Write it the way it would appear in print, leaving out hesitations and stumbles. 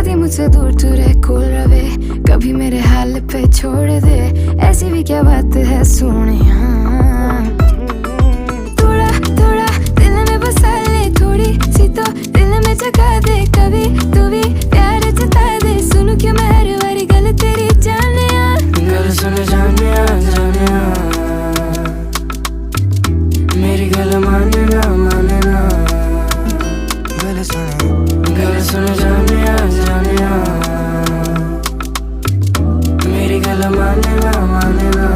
कभी मुझसे दूर तू रह कोल रवे, कभी मेरे हाल पे छोड़ दे। ऐसी भी क्या बात है सोनिया, थोड़ा थोड़ा दिल में बसा ले, थोड़ी सी तो दिल में जगा दे। कभी तू भी प्यार जता दे, सुनू क्यों मैं हर बारी गल तेरी जानिया। गल सुन जानिया जानिया, मेरी गल माने ना माने ना। गल सुन जानिया जानिया, मेरी गल माने ना माने ना।